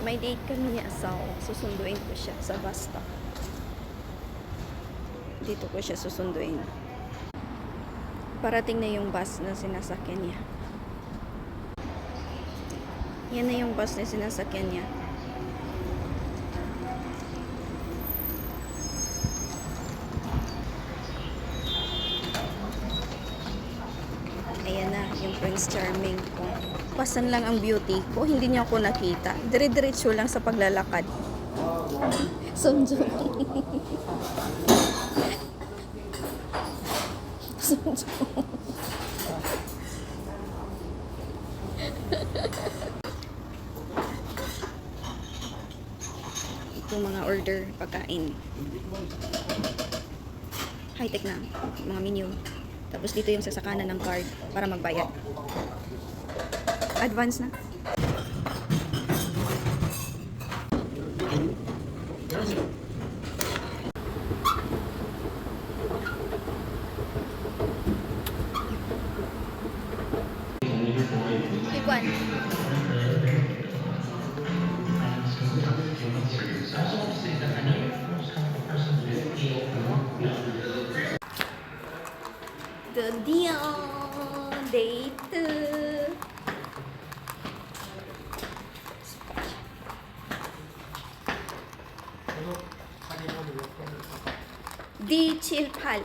May date kami ni asawa. Susunduin ko siya sa bus stop. Dito ko siya susunduin. Parating na yung bus na sinasakyan niya. Yan na yung bus na sinasakyan niya. Ayan na, yung Prince Charming ko. Pasan lang ang beauty ko, hindi niya ako nakita. Dire-diretso lang sa paglalakad. Sunjo. Sunjo. Itong mga order, pagkain. High-tech na, mga menu. Tapos dito yung sasakanan ng card para magbayad. Advance na. Iguan. The Dion Date. Di Chilpal.